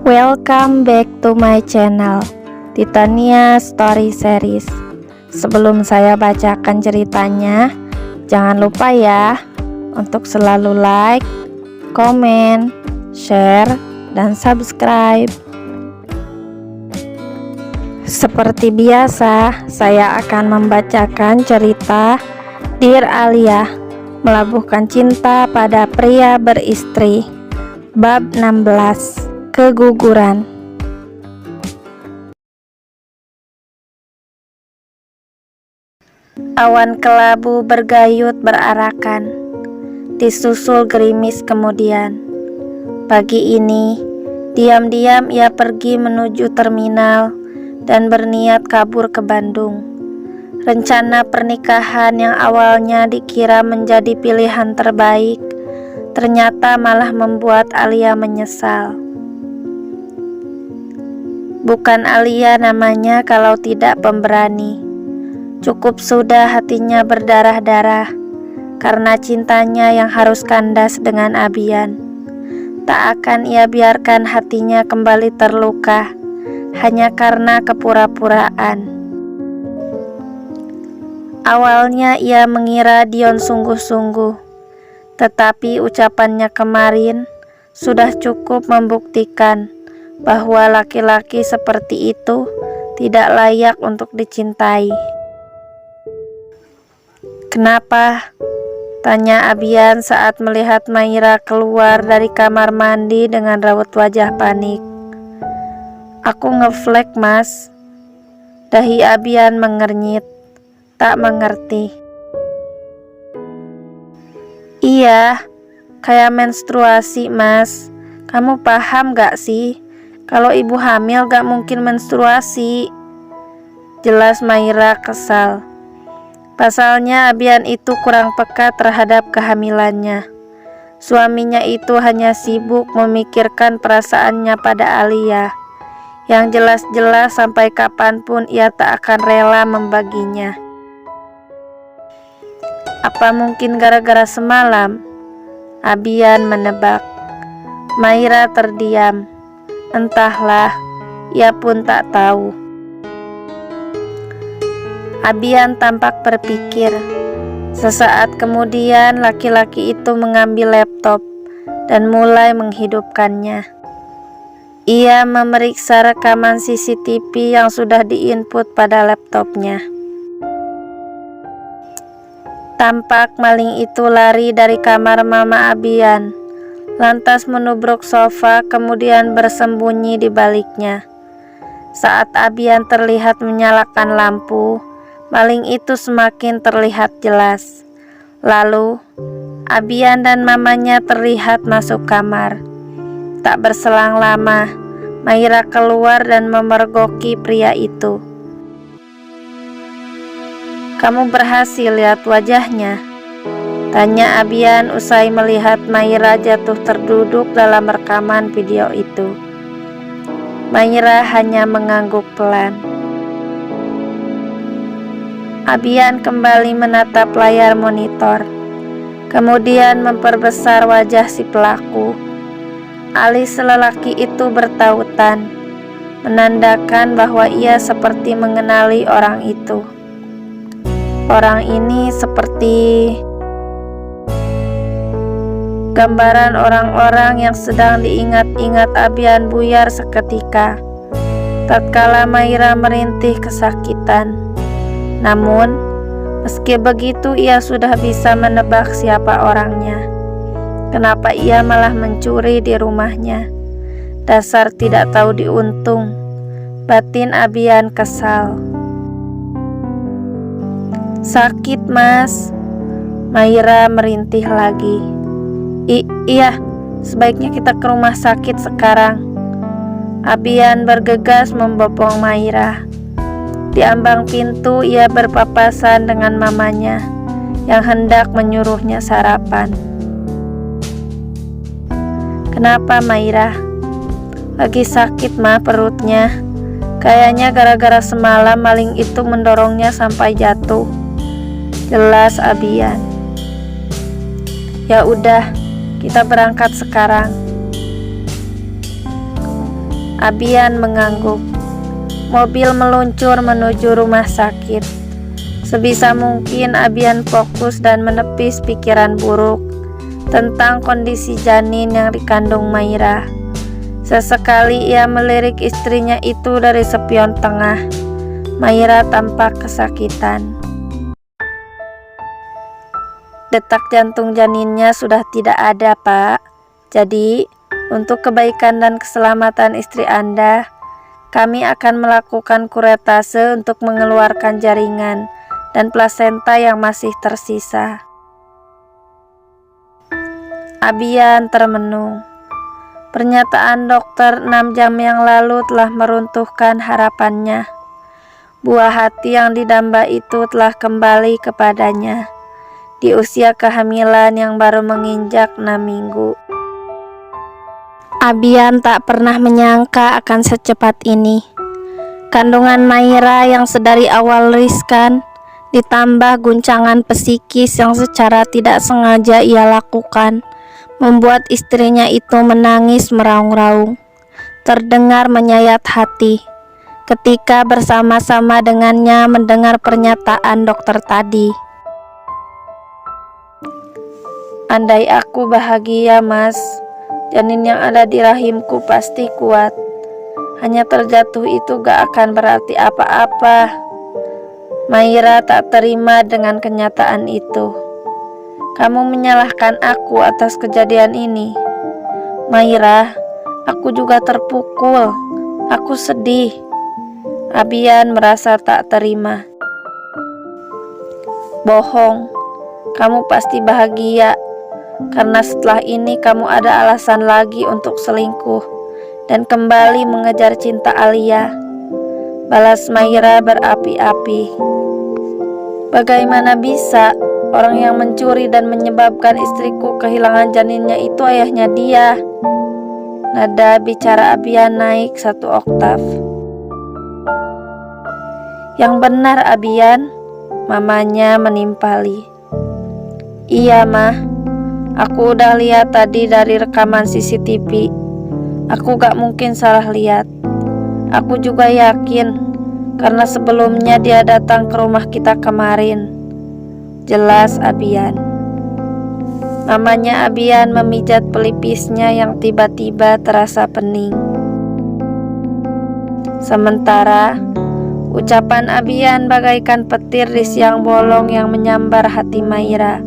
Welcome back to my channel, Titania Story Series. Sebelum saya bacakan ceritanya, jangan lupa ya untuk selalu like, komen, share, dan subscribe. Seperti biasa, saya akan membacakan cerita Dear Alia, Melabuhkan Cinta pada Pria Beristri, Bab 16, Keguguran. Awan kelabu bergayut berarakan, disusul gerimis kemudian. Pagi ini, diam-diam ia pergi menuju terminal dan berniat kabur ke Bandung. Rencana pernikahan yang awalnya dikira menjadi pilihan terbaik, ternyata malah membuat Alia menyesal. Bukan Alia namanya kalau tidak pemberani. Cukup sudah hatinya berdarah-darah karena cintanya yang harus kandas dengan Abian. Tak akan ia biarkan hatinya kembali terluka hanya karena kepura-puraan. Awalnya ia mengira Dion sungguh-sungguh, tetapi ucapannya kemarin sudah cukup membuktikan bahwa laki-laki seperti itu tidak layak untuk dicintai. Kenapa? Tanya Abian saat melihat Maira keluar dari kamar mandi dengan raut wajah panik. Aku ngeflek mas. Dahi Abian mengernyit, tak mengerti. Iya, kayak menstruasi mas. Kamu paham gak sih? Kalau ibu hamil gak mungkin menstruasi. Jelas Maira kesal. Pasalnya Abian itu kurang peka terhadap kehamilannya. Suaminya itu hanya sibuk memikirkan perasaannya pada Alia, yang jelas-jelas sampai kapanpun ia tak akan rela membaginya. Apa mungkin gara-gara semalam? Abian menebak. Maira terdiam. Entahlah, ia pun tak tahu. Abian tampak berpikir. Sesaat kemudian laki-laki itu mengambil laptop dan mulai menghidupkannya. Ia memeriksa rekaman CCTV yang sudah diinput pada laptopnya. Tampak maling itu lari dari kamar Mama Abian, lantas menubruk sofa kemudian bersembunyi di baliknya. Saat Abian terlihat menyalakan lampu, maling itu semakin terlihat jelas. Lalu Abian dan mamanya terlihat masuk kamar. Tak berselang lama, Maira keluar dan memergoki pria itu. Kamu berhasil lihat wajahnya? Tanya Abian usai melihat Maira jatuh terduduk dalam rekaman video itu. Maira hanya mengangguk pelan. Abian kembali menatap layar monitor, kemudian memperbesar wajah si pelaku. Alis lelaki itu bertautan, menandakan bahwa ia seperti mengenali orang itu. Orang ini seperti gambaran orang-orang yang sedang diingat-ingat Abian buyar seketika, tatkala Maira merintih kesakitan. Namun, meski begitu ia sudah bisa menebak siapa orangnya. Kenapa ia malah mencuri di rumahnya? Dasar tidak tahu diuntung. Batin Abian kesal. Sakit mas. Maira merintih lagi. Iya, sebaiknya kita ke rumah sakit sekarang. Abian bergegas membopong Maira. Di ambang pintu ia berpapasan dengan mamanya yang hendak menyuruhnya sarapan. Kenapa Maira? Lagi sakit mah perutnya. Kayaknya gara-gara semalam maling itu mendorongnya sampai jatuh. Jelas Abian. Ya udah, kita berangkat sekarang. Abian mengangguk. Mobil meluncur menuju rumah sakit. Sebisa mungkin Abian fokus dan menepis pikiran buruk tentang kondisi janin yang dikandung Maira. Sesekali ia melirik istrinya itu dari spion tengah. Maira tampak kesakitan. Detak jantung janinnya sudah tidak ada, Pak. Jadi, untuk kebaikan dan keselamatan istri Anda, kami akan melakukan kuretase untuk mengeluarkan jaringan dan plasenta yang masih tersisa. Abian termenung. Pernyataan dokter 6 jam yang lalu telah meruntuhkan harapannya. Buah hati yang didamba itu telah kembali kepadanya di usia kehamilan yang baru menginjak 6 minggu. Abian tak pernah menyangka akan secepat ini. Kandungan Maira yang sedari awal riskan, ditambah guncangan psikis yang secara tidak sengaja ia lakukan, membuat istrinya itu menangis meraung-raung. Terdengar menyayat hati ketika bersama-sama dengannya mendengar pernyataan dokter tadi. Andai aku bahagia, Mas, janin yang ada di rahimku pasti kuat. Hanya terjatuh itu gak akan berarti apa-apa. Maira tak terima dengan kenyataan itu. Kamu menyalahkan aku atas kejadian ini. Maira, aku juga terpukul. Aku sedih. Abian merasa tak terima. Bohong. Kamu pasti bahagia. Karena setelah ini kamu ada alasan lagi untuk selingkuh dan kembali mengejar cinta Alia. Balas Maira berapi-api. Bagaimana bisa orang yang mencuri dan menyebabkan istriku kehilangan janinnya itu ayahnya dia? Nada bicara Abian naik 1 oktav. Yang benar, Abian, mamanya menimpali. Iya, Mah. Aku udah lihat tadi dari rekaman CCTV. Aku gak mungkin salah lihat. Aku juga yakin karena sebelumnya dia datang ke rumah kita kemarin. Jelas Abian. Mamanya Abian memijat pelipisnya yang tiba-tiba terasa pening. Sementara ucapan Abian bagaikan petir di siang bolong yang menyambar hati Maira.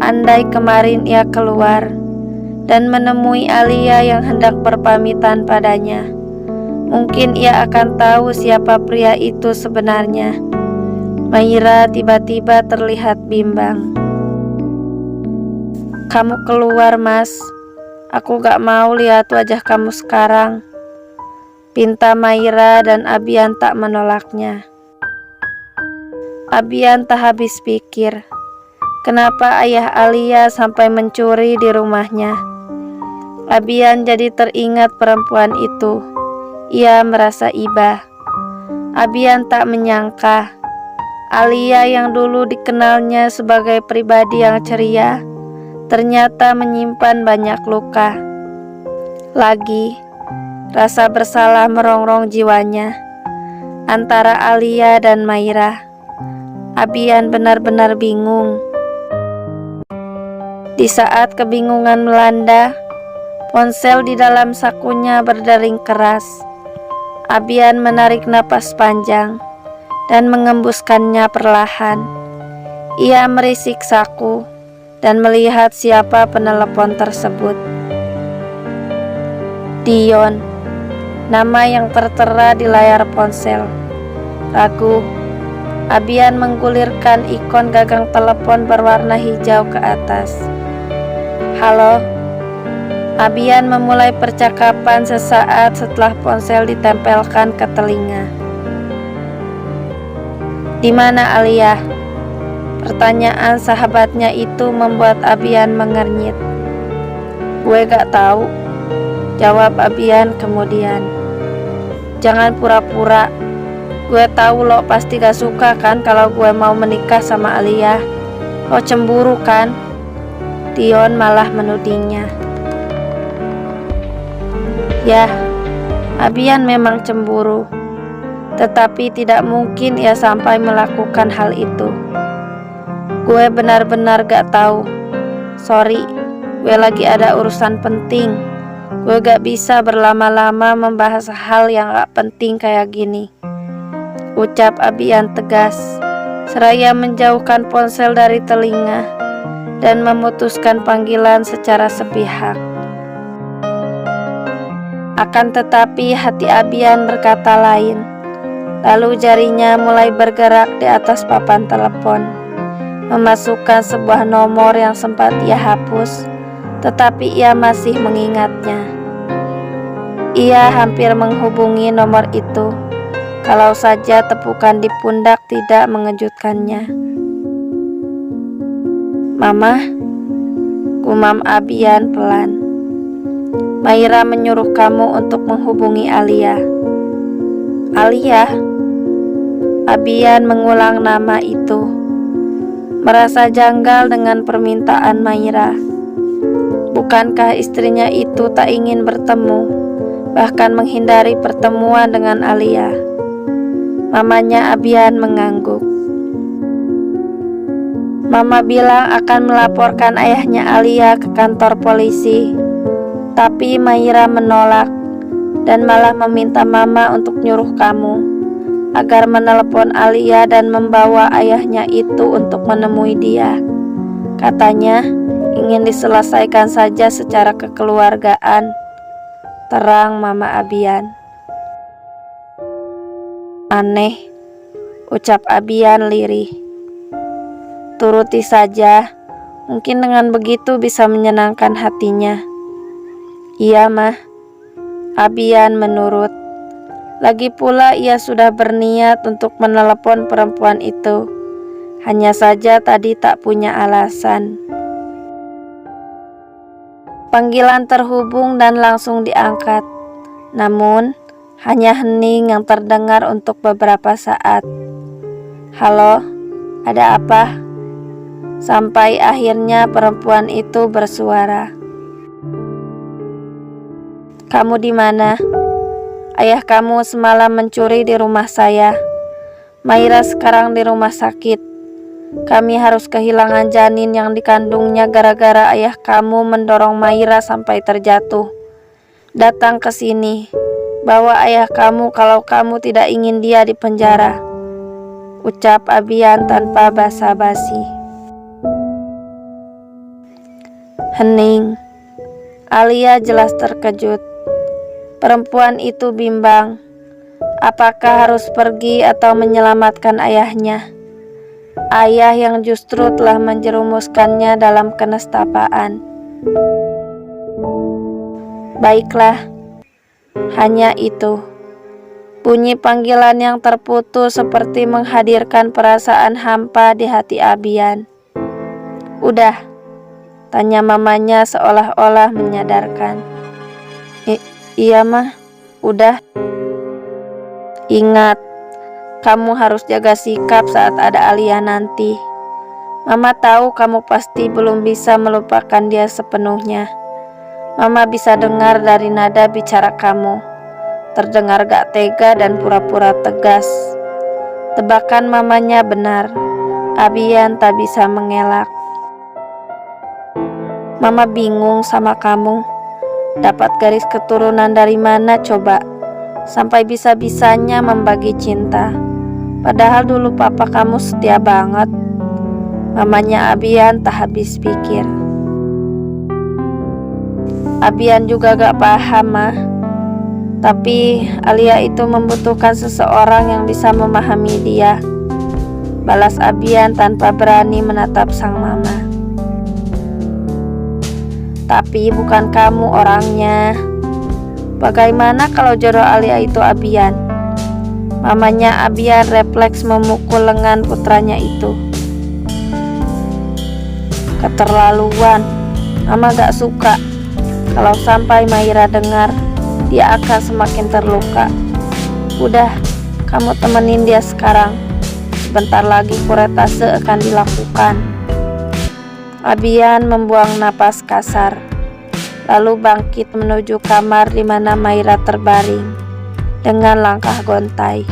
Andai kemarin ia keluar dan menemui Alia yang hendak berpamitan padanya, mungkin ia akan tahu siapa pria itu sebenarnya. Maira tiba-tiba terlihat bimbang. Kamu keluar, Mas. Aku gak mau lihat wajah kamu sekarang, pinta Maira, dan Abian tak menolaknya. Abian tak habis pikir. Kenapa ayah Alia sampai mencuri di rumahnya? Abian jadi teringat perempuan itu. Ia merasa iba. Abian tak menyangka Alia yang dulu dikenalnya sebagai pribadi yang ceria ternyata menyimpan banyak luka. Lagi, rasa bersalah merongrong jiwanya. Antara Alia dan Maira, Abian benar-benar bingung. Di saat kebingungan melanda, ponsel di dalam sakunya berdering keras. Abian menarik napas panjang dan mengembuskannya perlahan. Ia merisik saku dan melihat siapa penelepon tersebut. Dion, nama yang tertera di layar ponsel. Ragu, Abian menggulirkan ikon gagang telepon berwarna hijau ke atas. Halo. Abian memulai percakapan sesaat setelah ponsel ditempelkan ke telinga. Di mana Alia? Pertanyaan sahabatnya itu membuat Abian mengernyit. Gue gak tahu, jawab Abian kemudian. Jangan pura-pura. Gue tahu lo pasti gak suka kan kalau gue mau menikah sama Alia. Lo cemburu kan? Dion malah menudingnya. Ya, Abian memang cemburu, tetapi tidak mungkin ia sampai melakukan hal itu. Gue benar-benar gak tahu. Sorry, gue lagi ada urusan penting. Gue gak bisa berlama-lama membahas hal yang gak penting kayak gini, ucap Abian tegas, seraya menjauhkan ponsel dari telinga dan memutuskan panggilan secara sepihak. Akan tetapi hati Abian berkata lain. Lalu jarinya mulai bergerak di atas papan telepon, memasukkan sebuah nomor yang sempat ia hapus, tetapi ia masih mengingatnya. Ia hampir menghubungi nomor itu, kalau saja tepukan di pundak tidak mengejutkannya. "Mama," gumam Abian pelan. "Maira menyuruh kamu untuk menghubungi Alia." "Alia?" Abian mengulang nama itu, merasa janggal dengan permintaan Maira. Bukankah istrinya itu tak ingin bertemu, bahkan menghindari pertemuan dengan Alia? Mamanya Abian mengangguk. "Mama bilang akan melaporkan ayahnya Alia ke kantor polisi, tapi Maira menolak dan malah meminta Mama untuk nyuruh kamu agar menelepon Alia dan membawa ayahnya itu untuk menemui dia. Katanya ingin diselesaikan saja secara kekeluargaan," terang Mama Abian. "Aneh," ucap Abian lirih. "Turuti saja, mungkin dengan begitu bisa menyenangkan hatinya." "Iya, Mah." Abian menurut. Lagi pula ia sudah berniat untuk menelepon perempuan itu, hanya saja tadi tak punya alasan. Panggilan terhubung dan langsung diangkat, namun hanya hening yang terdengar untuk beberapa saat. "Halo, ada apa?" Sampai akhirnya perempuan itu bersuara. "Kamu di mana? Ayah kamu semalam mencuri di rumah saya. Maira sekarang di rumah sakit. Kami harus kehilangan janin yang dikandungnya gara-gara ayah kamu mendorong Maira sampai terjatuh. Datang ke sini, bawa ayah kamu kalau kamu tidak ingin dia di penjara," ucap Abian tanpa basa-basi. Hening. Alia jelas terkejut. Perempuan itu bimbang. Apakah harus pergi atau menyelamatkan ayahnya? Ayah yang justru telah menjerumuskannya dalam kenestapaan. Baiklah, hanya itu. Bunyi panggilan yang terputus seperti menghadirkan perasaan hampa di hati Abian. "Udah?" tanya mamanya seolah-olah menyadarkan. Iya, Mah, udah." "Ingat, kamu harus jaga sikap saat ada Alia nanti. Mama tahu kamu pasti belum bisa melupakan dia sepenuhnya. Mama bisa dengar dari nada bicara kamu, terdengar gak tega dan pura-pura tegas." Tebakan mamanya benar. Abian tak bisa mengelak. "Mama bingung sama kamu. Dapat garis keturunan dari mana coba, sampai bisa-bisanya membagi cinta. Padahal dulu papa kamu setia banget." Mamanya Abian tak habis pikir. Abian juga gak paham, Mah. Tapi Alia itu membutuhkan seseorang yang bisa memahami dia, balas Abian tanpa berani menatap sang mama. "Tapi bukan kamu orangnya. Bagaimana kalau jodoh Alia itu Abian?" Mamanya Abian refleks memukul lengan putranya itu. "Keterlaluan. Mama gak suka. Kalau sampai Maira dengar, dia akan semakin terluka. Udah, kamu temenin dia sekarang. Sebentar lagi kuretase akan dilakukan." Abian membuang napas kasar, lalu bangkit menuju kamar di mana Maira terbaring. dengan langkah gontai.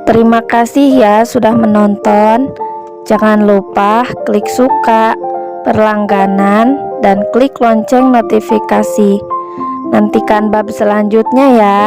Terima kasih ya sudah menonton. Jangan lupa klik suka, berlangganan, dan klik lonceng notifikasi. Nantikan bab selanjutnya ya.